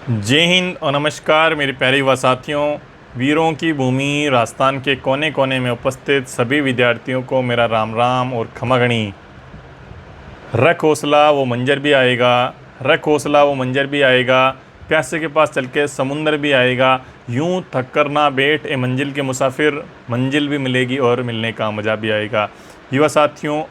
जय हिंद और नमस्कार मेरे प्यारे युवा साथियों। वीरों की भूमि राजस्थान के कोने कोने में उपस्थित सभी विद्यार्थियों को मेरा राम राम और खमागणी। रख हौसला वो मंजर भी आएगा, रख हौसला वो मंजर भी आएगा, प्यासे के पास चल के समुंदर भी आएगा। यूं थक कर ना बैठ ए मंजिल के मुसाफिर, मंजिल भी मिलेगी और मिलने का मज़ा भी आएगा। युवा साथियों,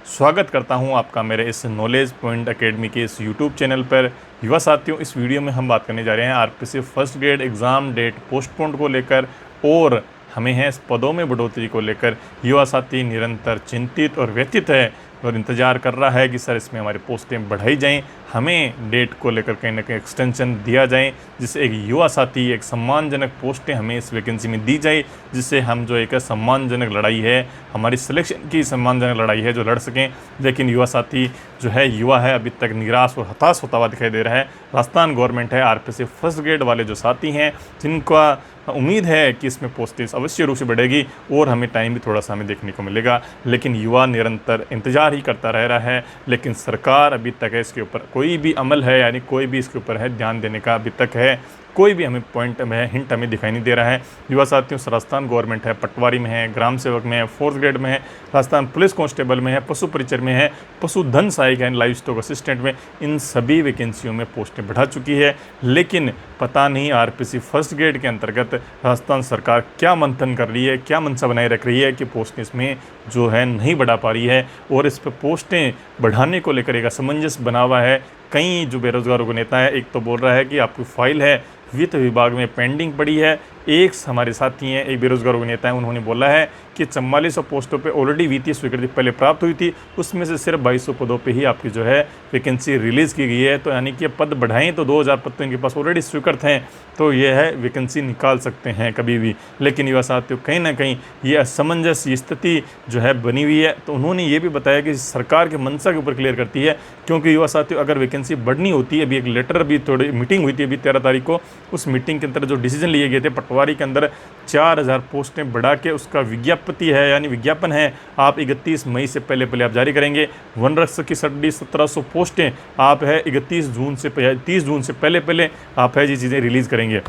स्वागत करता हूं आपका मेरे इस नॉलेज पॉइंट एकेडमी के इस यूट्यूब चैनल पर। युवा साथियों, इस वीडियो में हम बात करने जा रहे हैं RPC first grade exam date postponed को लेकर और हमें है पदों में बढ़ोतरी को लेकर। युवा साथी निरंतर चिंतित और व्यथित है और इंतज़ार कर रहा है कि सर इसमें हमारी पोस्टें बढ़ाई जाएं, हमें डेट को लेकर कहीं ना कहीं एक्सटेंशन दिया जाए, जिससे एक युवा साथी एक सम्मानजनक पोस्टें हमें इस वैकेंसी में दी जाए, जिससे हम जो एक सम्मानजनक लड़ाई है, हमारी सिलेक्शन की सम्मानजनक लड़ाई है, जो लड़ सकें। लेकिन युवा साथी जो है युवा है अभी तक निराश और हताश होता हुआ दिखाई दे रहा है। राजस्थान गवर्नमेंट है, आरपीसी फर्स्ट ग्रेड वाले जो साथी हैं जिनका उम्मीद है कि इसमें पोस्टें अवश्य रूप से बढ़ेगी और हमें टाइम भी थोड़ा सा हमें देखने को मिलेगा, लेकिन युवा निरंतर इंतजार ही करता रह रहा है। लेकिन सरकार अभी तक है इसके ऊपर कोई भी अमल है, यानी कोई भी इसके ऊपर है ध्यान देने का अभी तक है कोई भी हमें पॉइंट में हिंट हमें दिखाई नहीं दे रहा है। युवा साथियों, राजस्थान गवर्नमेंट है, पटवारी में है, ग्राम सेवक में है, फोर्थ ग्रेड में है, राजस्थान पुलिस कांस्टेबल में है, पशु परिचर में है, पशुधन सहायक है, लाइव स्टॉक असिस्टेंट में, इन सभी वैकेंसियों में पोस्टें बढ़ा चुकी है। लेकिन पता नहीं आरपीसी फर्स्ट ग्रेड के अंतर्गत राजस्थान सरकार क्या मंथन कर रही है, क्या मंशा बनाए रख रही है कि पोस्टें इसमें जो है नहीं बढ़ा पा रही है और इस पर पोस्टें बढ़ाने को लेकर एक असमंजस बना हुआ है। कई जो बेरोजगारों को नेता है, एक तो बोल रहा है कि आपकी फाइल है वित्त विभाग में पेंडिंग पड़ी है। एक हमारे साथी हैं, एक बेरोजगारों के नेता हैं, उन्होंने बोला है कि 4400 पोस्टों पे ऑलरेडी वित्तीय स्वीकृति पहले प्राप्त हुई थी, उसमें से सिर्फ 2200 पदों पे ही आपकी जो है वैकेंसी रिलीज़ की गई है। तो यानी कि पद बढ़ाएं तो 2000 पद तो इनके पास ऑलरेडी स्वीकृत हैं, तो ये है वैकेंसी निकाल सकते हैं कभी भी। लेकिन युवा साथियों, कहीं ना कहीं ये असमंजस स्थिति जो है बनी हुई है। तो उन्होंने ये भी बताया कि सरकार के मंशा के ऊपर क्लियर करती है, क्योंकि युवा साथियों अगर वैकेंसी बढ़नी होती है, अभी एक लेटर भी थोड़ी मीटिंग हुई थी अभी 13 तारीख को, उस मीटिंग के अंदर जो डिसीजन लिए गए थे पटवारी के अंदर 4000 पोस्टें बढ़ा के उसका विज्ञापति है यानी विज्ञापन है आप 31 मई से पहले आप जारी करेंगे। वन रक्षक की 1700 पोस्टें आप है 31 जून से 30 जून से पहले आप है ये चीज़ें रिलीज़ करेंगे।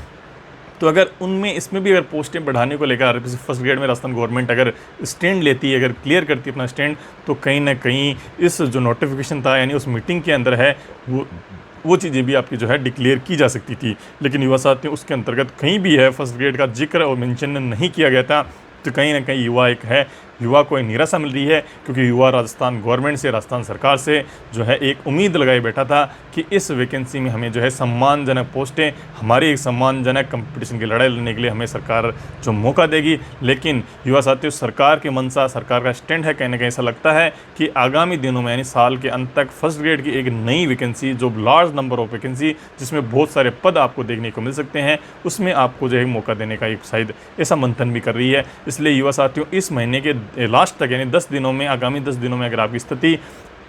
तो अगर उनमें इसमें भी अगर पोस्टें बढ़ाने को लेकर आरपीसी फर्स्ट ग्रेड में राजस्थान गवर्नमेंट अगर स्टैंड लेती है, अगर क्लियर करती है अपना स्टैंड, तो कहीं ना कहीं इस जो नोटिफिकेशन था यानी उस मीटिंग के अंदर है वो चीज़ें भी आपकी जो है डिक्लेयर की जा सकती थी। लेकिन युवा साथियों, उसके अंतर्गत कहीं भी है फर्स्ट ग्रेड का जिक्र और मेंशन नहीं किया गया था। तो कहीं ना कहीं युवा को एक निराशा मिल रही है, क्योंकि युवा राजस्थान गवर्नमेंट से, राजस्थान सरकार से जो है एक उम्मीद लगाए बैठा था कि इस वैकेंसी में हमें जो है सम्मानजनक पोस्टें, हमारी एक सम्मानजनक कंपटीशन की लड़ाई लड़ने के लिए हमें सरकार जो मौका देगी। लेकिन युवा साथियों, सरकार की मंशा, सरकार का स्टैंड है, कहीं ना कहीं ऐसा लगता है कि आगामी दिनों में यानी साल के अंत तक फर्स्ट ग्रेड की एक नई वैकेंसी, जो लार्ज नंबर ऑफ वैकेंसी जिसमें बहुत सारे पद आपको देखने को मिल सकते हैं, उसमें आपको जो है मौका देने का एक शायद ऐसा मंथन भी कर रही है। इसलिए युवा साथियों, इस महीने के लास्ट तक यानी 10 दिनों में, आगामी 10 दिनों में अगर आपकी स्थिति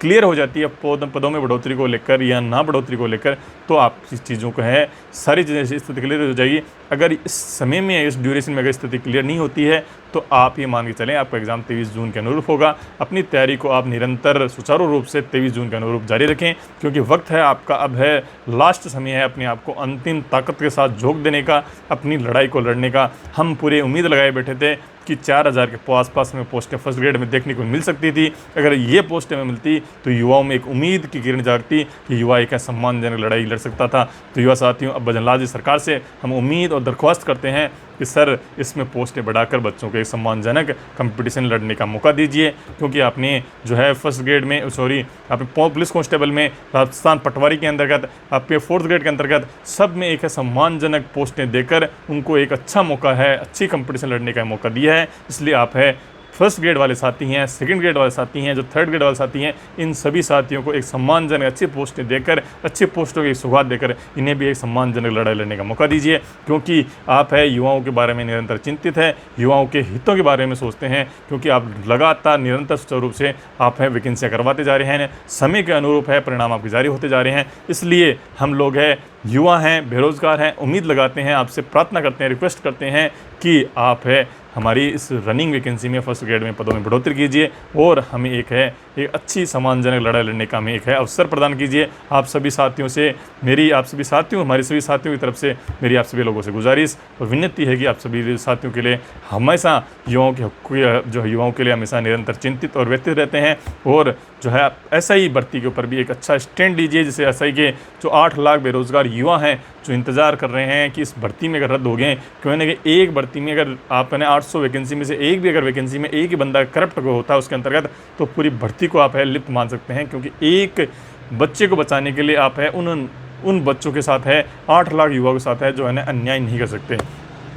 क्लियर हो जाती है पदों में बढ़ोतरी को लेकर या ना बढ़ोतरी को लेकर, तो आप इस चीज़ों को है सारी चीज़ें स्थिति क्लियर हो जाएगी। अगर इस समय में, इस ड्यूरेशन में अगर स्थिति क्लियर नहीं होती है, तो आप ये मान के चलें आपका एग्ज़ाम 23 जून के अनुरूप होगा। अपनी तैयारी को आप निरंतर सुचारू रूप से 23 जून के अनुरूप जारी रखें, क्योंकि वक्त है आपका, अब है लास्ट समय है अपने आप को अंतिम ताकत के साथ झोंक देने का, अपनी लड़ाई को लड़ने का। हम पूरे उम्मीद लगाए बैठे थे कि 4000 के आसपास में पोस्टें फर्स्ट ग्रेड में देखने को मिल सकती थी। अगर ये पोस्टें में मिलती तो युवाओं में एक उम्मीद की किरण जागती कि युवा एक सम्मानजनक लड़ाई लड़ सकता था। तो युवा साथियों, अब भजनलाल सरकार से हम उम्मीद और दरख्वास्त करते हैं कि सर इसमें पोस्टें बढ़ाकर बच्चों को एक सम्मानजनक कंपटीशन लड़ने का मौका दीजिए, क्योंकि आपने जो है फर्स्ट ग्रेड में, आपने पुलिस कांस्टेबल में, राजस्थान पटवारी के अंतर्गत, आपके फोर्थ ग्रेड के अंतर्गत सब में एक सम्मानजनक पोस्टें देकर उनको एक अच्छा मौका है, अच्छी कंपटीशन लड़ने का मौका दिया है। इसलिए आप है फर्स्ट ग्रेड वाले साथी हैं, सेकंड ग्रेड वाले साथी हैं, जो थर्ड ग्रेड वाले साथी हैं, इन सभी साथियों को एक सम्मानजनक अच्छी पोस्टें देकर, अच्छी पोस्टों की सौगात देकर इन्हें भी एक सम्मानजनक लड़ाई लड़ने का मौका दीजिए। क्योंकि आप है युवाओं के बारे में निरंतर चिंतित है, युवाओं के हितों के बारे में सोचते हैं, क्योंकि आप लगातार निरंतर सुचारू रूप से आप है वैकेंसियाँ करवाते जा रहे हैं, समय के अनुरूप है परिणाम आपके जारी होते जा रहे हैं। इसलिए हम लोग है युवा हैं, बेरोजगार हैं, उम्मीद लगाते हैं, आपसे प्रार्थना करते हैं, रिक्वेस्ट करते हैं कि आप है हमारी इस रनिंग वैकेंसी में फर्स्ट ग्रेड में पदों में बढ़ोतरी कीजिए और हमें एक है एक अच्छी सम्मानजनक लड़ाई लड़ने का हमें एक है अवसर प्रदान कीजिए। आप सभी साथियों से मेरी, आप सभी साथियों, हमारे सभी साथियों की तरफ से मेरी आप सभी लोगों से गुजारिश और विनती है कि आप सभी साथियों के लिए हमेशा युवाओं के हक़, जो युवाओं के लिए हमेशा निरंतर चिंतित और व्यथित रहते हैं, और जो है एसआई भर्ती के ऊपर भी एक अच्छा स्टैंड लीजिए, जिससे एसआई के जो 8 लाख बेरोज़गार युवा हैं जो इंतज़ार कर रहे हैं कि इस भर्ती में अगर रद्द हो गए, क्यों ना कि एक भर्ती में अगर आपने 800 वैकेंसी में से एक भी अगर वैकेंसी में एक ही बंदा करप्ट होता है उसके अंतर्गत, तो पूरी भर्ती को आप है लिप्त मान सकते हैं, क्योंकि एक बच्चे को बचाने के लिए आप है उन बच्चों के साथ है 8 लाख युवाओं के साथ है जो है ना अन्याय नहीं कर सकते।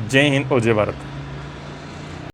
जय हिंद और जय भारत।